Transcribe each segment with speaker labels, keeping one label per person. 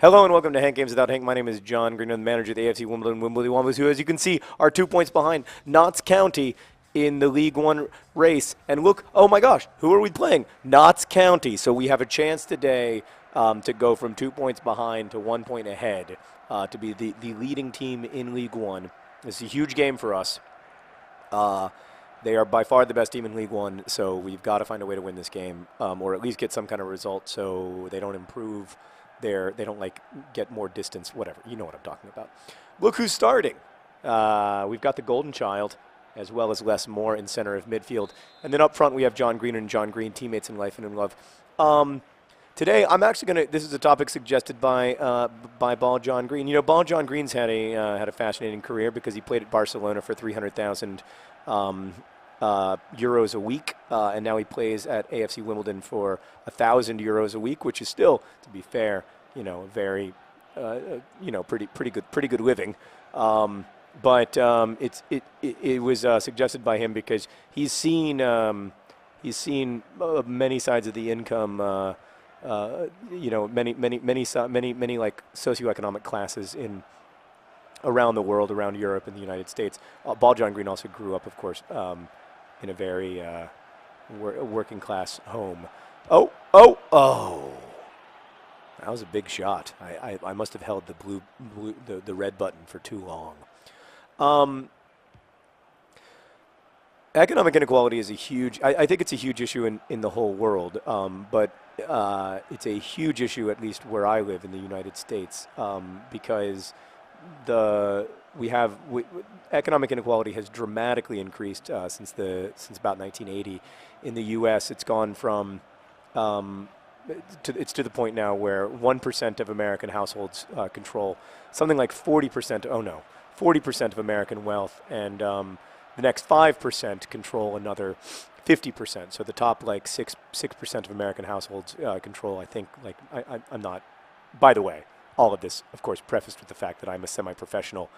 Speaker 1: Hello and welcome to Hank Games Without Hank. My name is John Green. I'm the manager of the AFC Wimbly Womblys, who, as you can see, are 2 points behind Notts County in the League One race. And look, oh my gosh, who are we playing? Notts County. So we have a chance today to go from 2 points behind to 1 point ahead to be the leading team in League One. It's a huge game for us. They are by far the best team in League One, so we've got to find a way to win this game, or at least get some kind of result so they don't improve they don't like get more distance, whatever. You know what I'm talking about. Look who's starting. We've got the Golden Child, as well as Les Moore in center of midfield. And then up front we have John Green and John Green, teammates in life and in love. Today I'm actually going to, this is a topic suggested by Ball John Green. You know, Ball John Green's had a fascinating career because he played at Barcelona for 300,000 euros a week, and now he plays at AFC Wimbledon for 1,000 euros a week, which is still, to be fair, you know, very, pretty good living. But it was suggested by him because he's seen many sides of the income. Many like socioeconomic classes in around the world, around Europe and the United States. Ball John Green also grew up, of course, in a very working class home. Oh! That was a big shot. I must have held the red button for too long. Economic inequality is a huge, I think it's a huge issue in the whole world, but it's a huge issue, at least where I live in the United States, because economic inequality has dramatically increased since about 1980. In the U.S., it's gone from it's to the point now where 1% of American households control something like 40%. 40% of American wealth, and the next 5% control another 50%. So the top like 6% of American households control. I think I'm not. By the way, all of this, of course, prefaced with the fact that I'm a semi-professional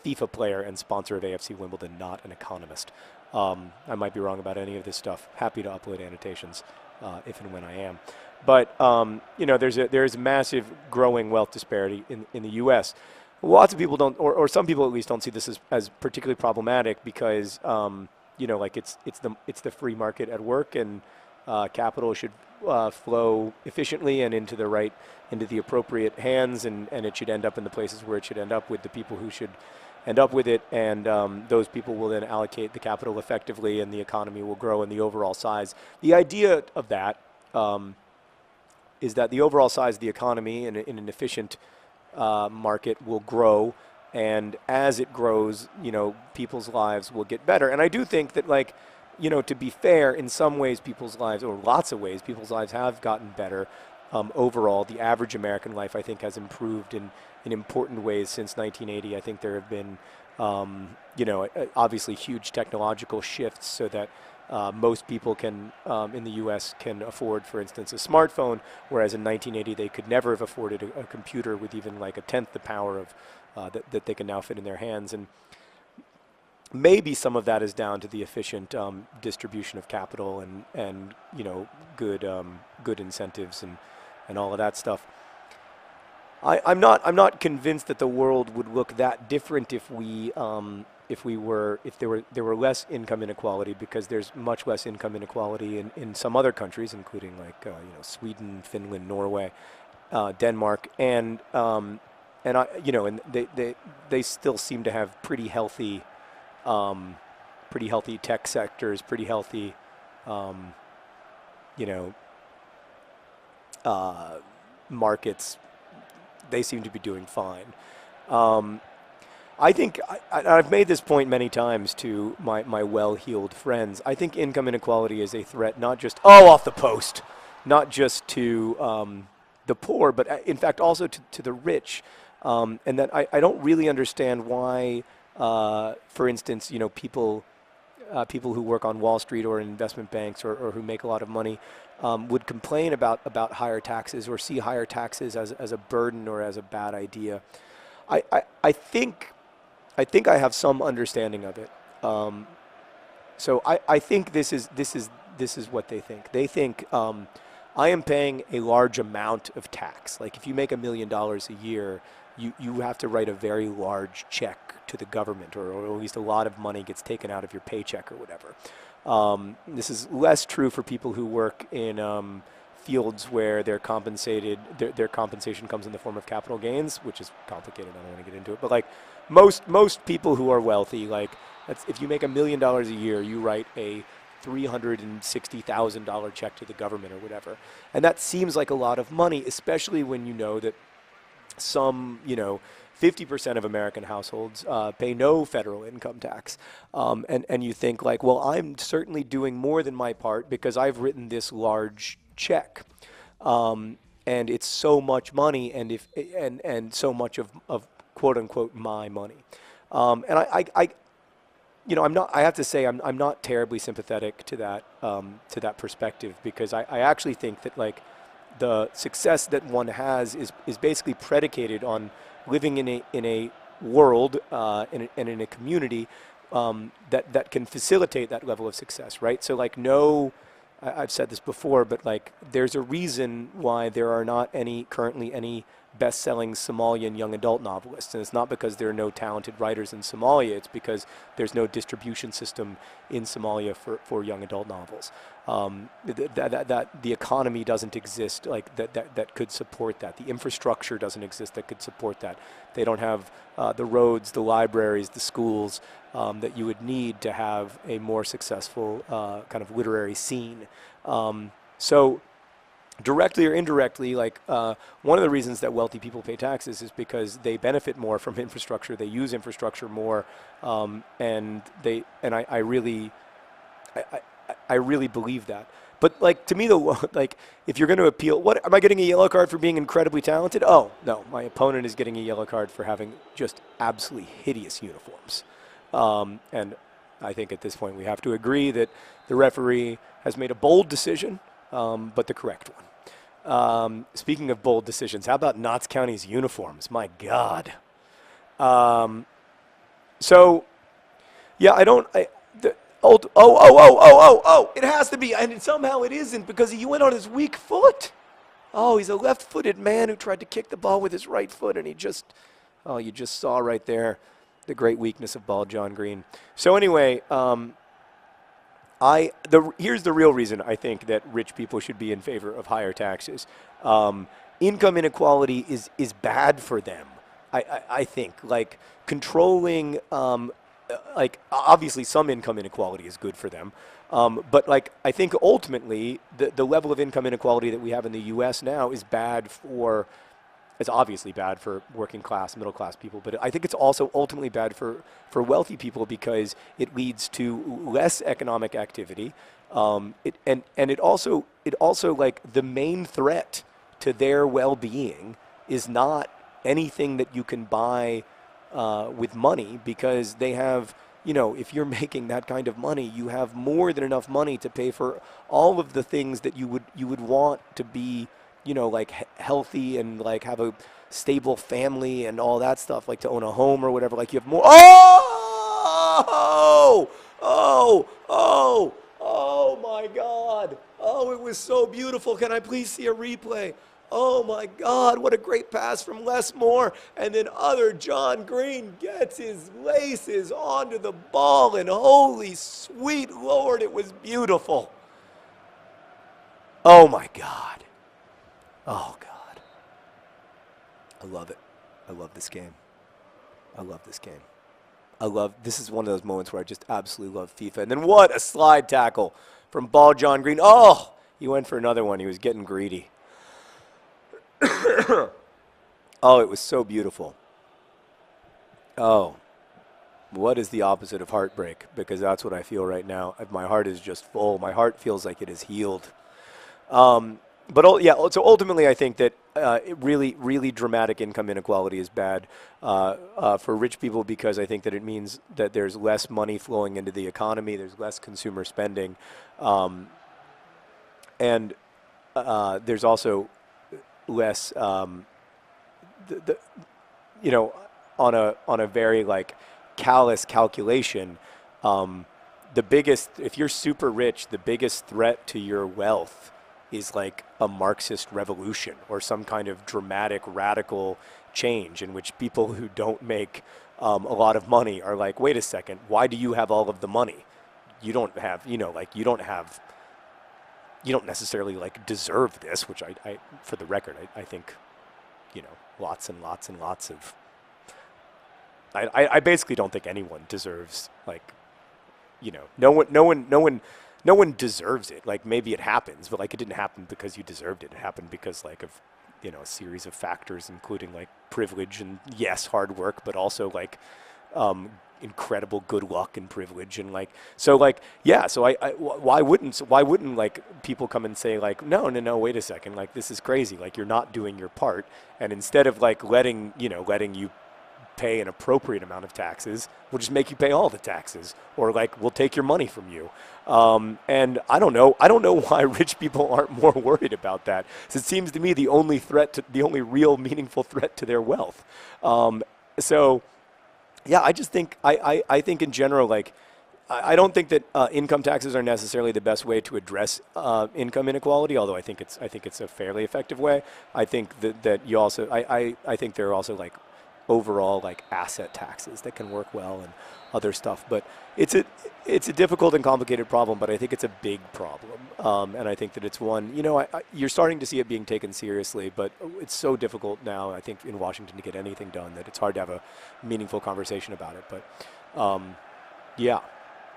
Speaker 1: FIFA player and sponsor of AFC Wimbledon, not an economist. I might be wrong about any of this stuff. Happy to upload annotations if and when I am. But there's massive growing wealth disparity in the U.S. Lots of people don't, or some people at least don't see this as particularly problematic because it's the free market at work, and capital should flow efficiently and into the appropriate hands, and it should end up in the places where it should end up, with the people who should end up with it, and those people will then allocate the capital effectively, and the economy will grow in the overall size. The idea of that is that the overall size of the economy in an efficient market will grow, and as it grows, people's lives will get better. And I do think that, to be fair, in some ways people's lives, or lots of ways, people's lives have gotten better. Overall, the average American life, I think, has improved in important ways since 1980. I think there have been, obviously huge technological shifts so that most people can, in the U.S., can afford, for instance, a smartphone, whereas in 1980 they could never have afforded a computer with even like a tenth the power of that they can now fit in their hands. And maybe some of that is down to the efficient distribution of capital and good incentives and all of that stuff. I'm not convinced that the world would look that different if there were less income inequality, because there's much less income inequality in some other countries, including Sweden, Finland, Norway, Denmark, and they still seem to have pretty healthy tech sectors, pretty healthy markets. They seem to be doing fine. I think I've made this point many times to my well-heeled friends. I think income inequality is a threat not just off the post, not just to the poor, but in fact also to the rich, and that I don't really understand why, for instance, people who work on Wall Street or in investment banks or who make a lot of money would complain about higher taxes or see higher taxes as a burden or as a bad idea. I think I have some understanding of it. So I think this is what they think. They think I am paying a large amount of tax. Like if you make $1 million a year, you have to write a very large check to the government, or at least a lot of money gets taken out of your paycheck or whatever. This is less true for people who work in fields where they're compensated, their compensation comes in the form of capital gains, which is complicated. I don't want to get into it, but like most people who are wealthy, like if you make $1 million a year, you write a $360,000 check to the government or whatever, and that seems like a lot of money, especially when you know that some 50% of American households pay no federal income tax. And you think like, well, I'm certainly doing more than my part because I've written this large check. And it's so much money and so much of quote unquote my money. And I have to say I'm not terribly sympathetic to that perspective, because I actually think that like the success that one has is basically predicated on living in a world and in a community that can facilitate that level of success, right? So like I've said this before, but like there's a reason why there are not currently any best-selling Somalian young adult novelists, and it's not because there are no talented writers in Somalia. It's because there's no distribution system in Somalia for young adult novels. That the economy doesn't exist like that could support that. The infrastructure doesn't exist that could support that. They don't have the roads, the libraries, the schools that you would need to have a more successful kind of literary scene. So directly or indirectly, like one of the reasons that wealthy people pay taxes is because they benefit more from infrastructure. They use infrastructure more, and I really believe that. But like to me, like if you're going to appeal, what am I getting a yellow card for being incredibly talented? Oh no, my opponent is getting a yellow card for having just absolutely hideous uniforms. And I think at this point we have to agree that the referee has made a bold decision, but the correct one. Speaking of bold decisions, how about Notts County's uniforms? My God. So, yeah, it has to be, and somehow it isn't, because he went on his weak foot. Oh, he's a left-footed man who tried to kick the ball with his right foot, and you just saw right there the great weakness of Bald John Green. So anyway, here's the real reason I think that rich people should be in favor of higher taxes. Income inequality is bad for them. I think like controlling, like obviously some income inequality is good for them, but like I think ultimately the level of income inequality that we have in the U.S. now is bad for. It's obviously bad for working class, middle class people, but I think it's also ultimately bad for wealthy people, because it leads to less economic activity. It also like the main threat to their well-being is not anything that you can buy with money, because they have, if you're making that kind of money, you have more than enough money to pay for all of the things that you would want to be, like healthy and like have a stable family and all that stuff, like to own a home or whatever. Like you have more. Oh my God. Oh, it was so beautiful. Can I please see a replay? Oh my God, what a great pass from Les Moore. And then other John Green gets his laces onto the ball, and holy sweet Lord, it was beautiful. Oh my God. Oh God. I love it. I love this game. This is one of those moments where I just absolutely love FIFA. And then what a slide tackle from Ball John Green. Oh, he went for another one. He was getting greedy. Oh, it was so beautiful. Oh, what is the opposite of heartbreak? Because that's what I feel right now. My heart is just full. My heart feels like it is healed. So ultimately, I think that really, really dramatic income inequality is bad for rich people, because I think that it means that there's less money flowing into the economy, there's less consumer spending, and there's also less, on a very like callous calculation, if you're super rich, the biggest threat to your wealth is like a Marxist revolution or some kind of dramatic, radical change in which people who don't make a lot of money are like, wait a second, why do you have all of the money? You don't have, like you don't necessarily like deserve this, which I for the record, I think, lots and lots and lots of, I basically don't think anyone deserves like, no one deserves it. Like maybe it happens, but like it didn't happen because you deserved it. It happened because like of, a series of factors, including like privilege and yes, hard work, but also like incredible good luck and privilege and like so like yeah. So why wouldn't like people come and say like no wait a second, like this is crazy, like you're not doing your part, and instead of like letting you pay an appropriate amount of taxes, we'll just make you pay all the taxes, or like we'll take your money from you. And I don't know why rich people aren't more worried about that. So it seems to me the only real meaningful threat to their wealth. So yeah, I just think I think in general, like I don't think that income taxes are necessarily the best way to address income inequality. Although I think it's a fairly effective way. I think that you also I think there are also like overall like asset taxes that can work well and other stuff, but it's a difficult and complicated problem, but I think it's a big problem, and I think that it's one, you're starting to see it being taken seriously, but it's so difficult now, I think, in Washington to get anything done that it's hard to have a meaningful conversation about it. But yeah,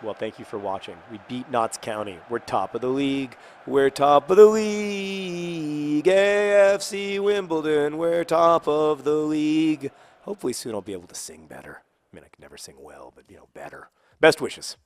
Speaker 1: well, thank you for watching. We beat Notts County. We're top of the league. We're top of the league. AFC Wimbledon. We're top of the league. Hopefully soon I'll be able to sing better. I mean, I can never sing well, but, better. Best wishes.